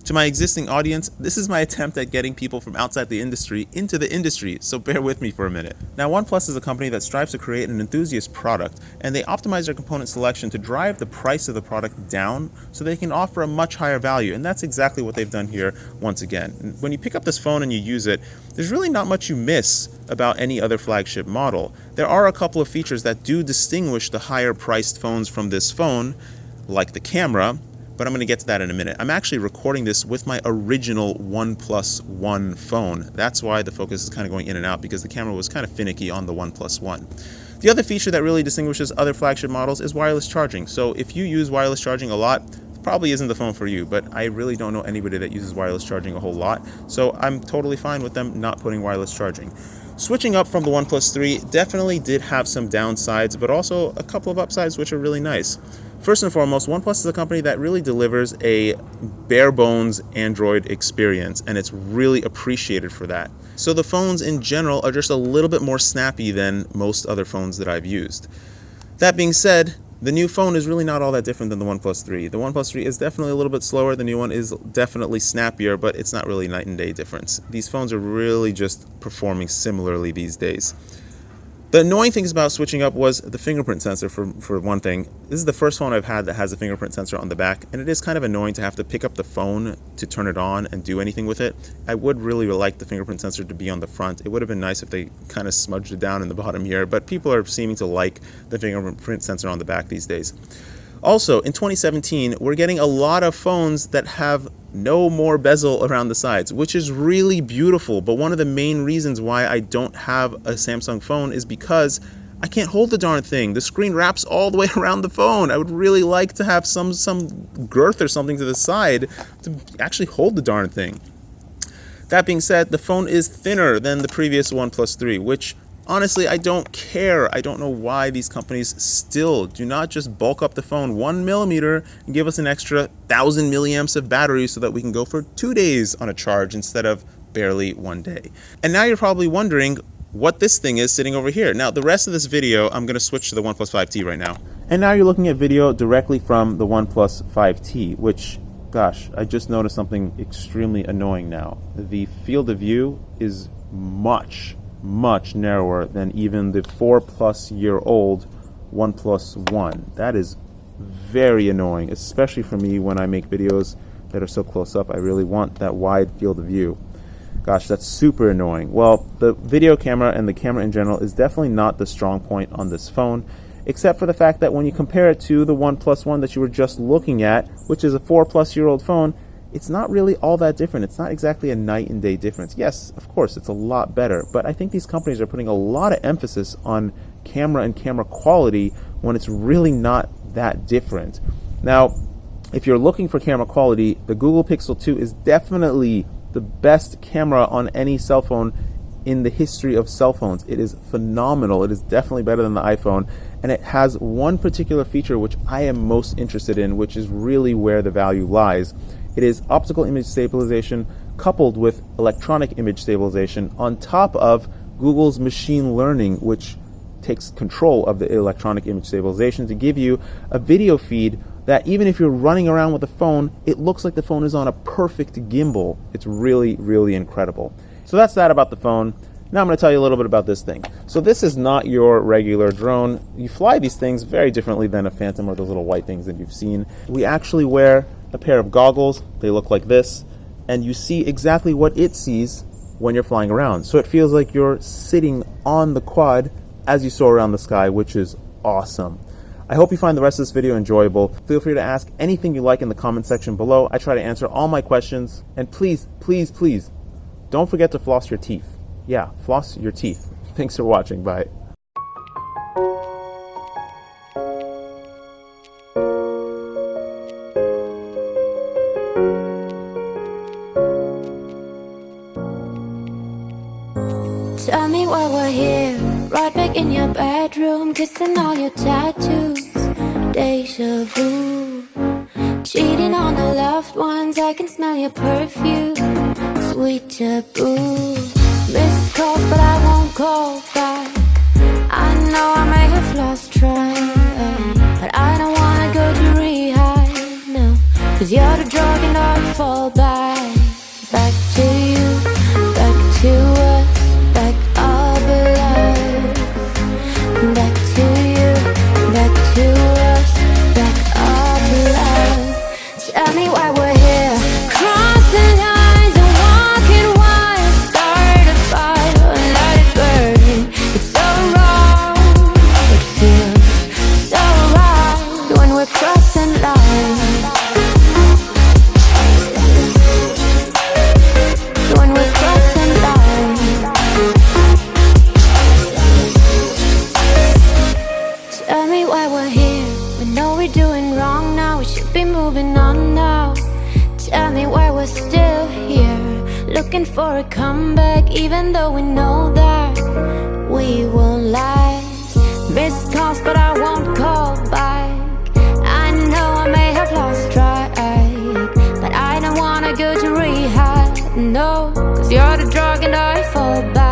To my existing audience, this is my attempt at getting people from outside the industry into the industry, so bear with me for a minute. Now, OnePlus is a company that strives to create an enthusiast product, and they optimize their component selection to drive the price of the product down so they can offer a much higher value, and that's exactly what they've done here once again. When you pick up this phone and you use it, there's really not much you miss about any other flagship model. There are a couple of features that do distinguish the higher priced phones from this phone, like the camera, but I'm going to get to that in a minute. I'm actually recording this with my original OnePlus One phone. That's why the focus is kind of going in and out, because the camera was kind of finicky on the OnePlus One. The other feature that really distinguishes other flagship models is wireless charging. So if you use wireless charging a lot, it probably isn't the phone for you, but I really don't know anybody that uses wireless charging a whole lot. So I'm totally fine with them not putting wireless charging. Switching up from the OnePlus 3 definitely did have some downsides, but also a couple of upsides which are really nice. First and foremost, OnePlus is a company that really delivers a bare bones Android experience, and it's really appreciated for that. So the phones in general are just a little bit more snappy than most other phones that I've used. That being said, the new phone is really not all that different than the OnePlus 3. The OnePlus 3 is definitely a little bit slower. The new one is definitely snappier, but it's not really night and day difference. These phones are really just performing similarly these days. The annoying things about switching up was the fingerprint sensor, for one thing. This is the first phone I've had that has a fingerprint sensor on the back, and it is kind of annoying to have to pick up the phone to turn it on and do anything with it. I would really like the fingerprint sensor to be on the front. It would have been nice if they kind of smudged it down in the bottom here, but people are seeming to like the fingerprint sensor on the back these days. Also, in 2017, we're getting a lot of phones that have no more bezel around the sides, which is really beautiful. But one of the main reasons why I don't have a Samsung phone is because I can't hold the darn thing. The screen wraps all the way around the phone. I would really like to have some girth or something to the side to actually hold the darn thing. That being said, the phone is thinner than the previous OnePlus 3, which honestly, I don't care. I don't know why these companies still do not just bulk up the phone 1 millimeter and give us an extra 1,000 milliamps of battery so that we can go for 2 days on a charge instead of barely 1 day. And now you're probably wondering what this thing is sitting over here. Now, the rest of this video, I'm going to switch to the OnePlus 5T right now. And now you're looking at video directly from the OnePlus 5T, which, gosh, I just noticed something extremely annoying now. The field of view is much narrower than even the 4+ year old OnePlus One. That is very annoying, especially for me when I make videos that are so close up. I really want that wide field of view. Gosh, that's super annoying. Well, the video camera and the camera in general is definitely not the strong point on this phone, except for the fact that when you compare it to the OnePlus One that you were just looking at, which is a 4+ year old phone, it's not really all that different. It's not exactly a night and day difference. Yes, of course, it's a lot better, but I think these companies are putting a lot of emphasis on camera and camera quality when it's really not that different. Now, if you're looking for camera quality, the Google Pixel 2 is definitely the best camera on any cell phone in the history of cell phones. It is phenomenal. It is definitely better than the iPhone, and it has one particular feature which I am most interested in, which is really where the value lies. It is optical image stabilization coupled with electronic image stabilization on top of Google's machine learning, which takes control of the electronic image stabilization to give you a video feed that even if you're running around with the phone, it looks like the phone is on a perfect gimbal. It's really, really incredible. So that's that about the phone. Now I'm going to tell you a little bit about this thing. So this is not your regular drone. You fly these things very differently than a Phantom or those little white things that you've seen. We actually wear a pair of goggles. They look like this, and you see exactly what it sees when you're flying around. So it feels like you're sitting on the quad as you soar around the sky, which is awesome. I hope you find the rest of this video enjoyable. Feel free to ask anything you like in the comment section below. I try to answer all my questions. And please, please, please, don't forget to floss your teeth. Yeah, floss your teeth. Thanks for watching. Bye. Tell me why we're here, right back in your bedroom, kissing all your tattoos, deja vu. Cheating on the loved ones, I can smell your perfume, sweet taboo. Missed calls, but I won't call back. I know I may have lost track, but I don't wanna go to rehab, no. 'Cause you're the drug and I fall back. we're still here, looking for a comeback, even though we know that we won't last. Missed calls, but I won't call back. I know I may have lost track, but I don't wanna go to rehab, no, 'cause you're the drug and I fall back.